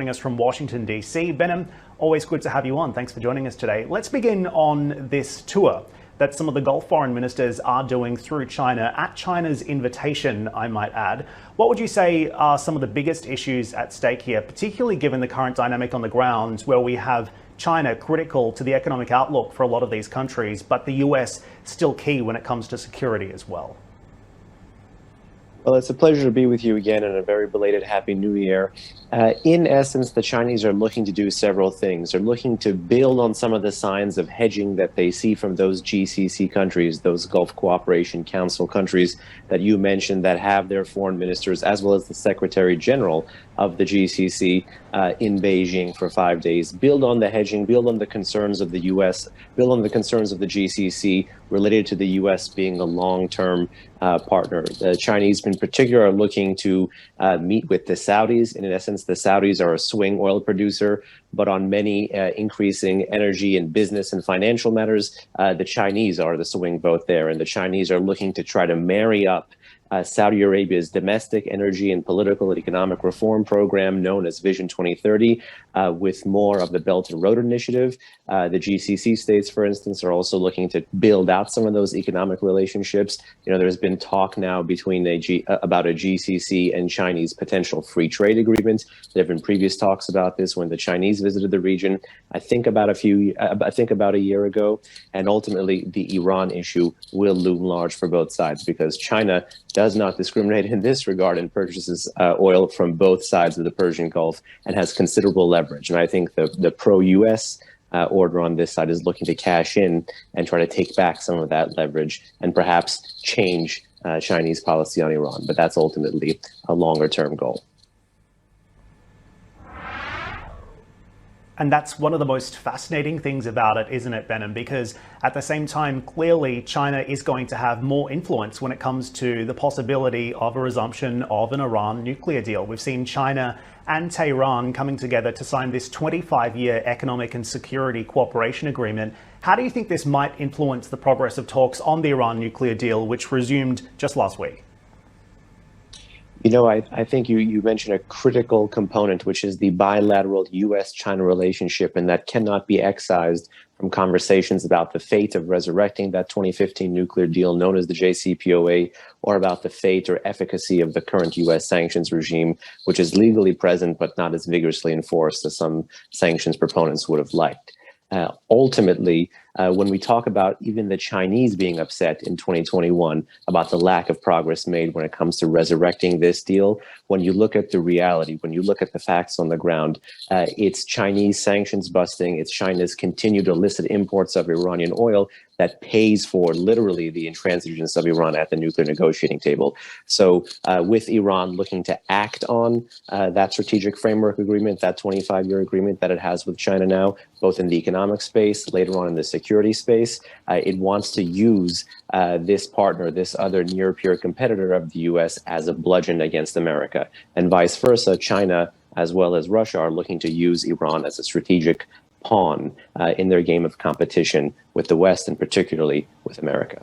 joining us from Washington, D.C. Behnam, always good to have you on. Thanks for joining us today. Let's begin on this tour that some of the Gulf foreign ministers are doing through China, at China's invitation, I might add. What would you say are some of the biggest issues at stake here, particularly given the current dynamic on the ground where we have China critical to the economic outlook for a lot of these countries, but the US still key when it comes to security as well? Well, it's a pleasure to be with you again, and a very belated Happy New Year. In essence, the Chinese are looking to do several things. They're looking to build on some of the signs of hedging that they see from those GCC countries, those Gulf Cooperation Council countries that you mentioned that have their foreign ministers, as well as the Secretary General of the GCC in Beijing for 5 days. Build on the hedging, build on the concerns of the US, build on the concerns of the GCC related to the US being a long-term partner. The Chinese in particular are looking to meet with the Saudis. In essence, the Saudis are a swing oil producer, but on many increasing energy and business and financial matters, the Chinese are the swing vote there. And the Chinese are looking to try to marry up Saudi Arabia's domestic energy and political and economic reform program known as Vision 2030 with more of the Belt and Road Initiative. The GCC states, for instance, are also looking to build out some of those economic relationships. You know, there's been talk now between about a GCC and Chinese potential free trade agreement. There have been previous talks about this when the Chinese visited the region, I think about a year ago, and ultimately the Iran issue will loom large for both sides because China does not discriminate in this regard and purchases oil from both sides of the Persian Gulf and has considerable leverage. And I think the pro-US order on this side is looking to cash in and try to take back some of that leverage and perhaps change Chinese policy on Iran. But that's ultimately a longer-term goal. And that's one of the most fascinating things about it, isn't it, Behnam? Because at the same time, clearly, China is going to have more influence when it comes to the possibility of a resumption of an Iran nuclear deal. We've seen China and Tehran coming together to sign this 25-year economic and security cooperation agreement. How do you think this might influence the progress of talks on the Iran nuclear deal, which resumed just last week? You know, I think you mentioned a critical component, which is the bilateral US-China relationship, and that cannot be excised from conversations about the fate of resurrecting that 2015 nuclear deal known as the JCPOA, or about the fate or efficacy of the current US sanctions regime, which is legally present but not as vigorously enforced as some sanctions proponents would have liked. Ultimately, when we talk about even the Chinese being upset in 2021 about the lack of progress made when it comes to resurrecting this deal, when you look at the reality, when you look at the facts on the ground, it's Chinese sanctions busting, it's China's continued illicit imports of Iranian oil that pays for literally the intransigence of Iran at the nuclear negotiating table. So with Iran looking to act on that strategic framework agreement, that 25-year agreement that it has with China now, both in the economic space, later on in the security space, it wants to use this partner, this other near-peer competitor of the US as a bludgeon against America. And vice versa, China as well as Russia are looking to use Iran as a strategic pawn in their game of competition with the West and particularly with America.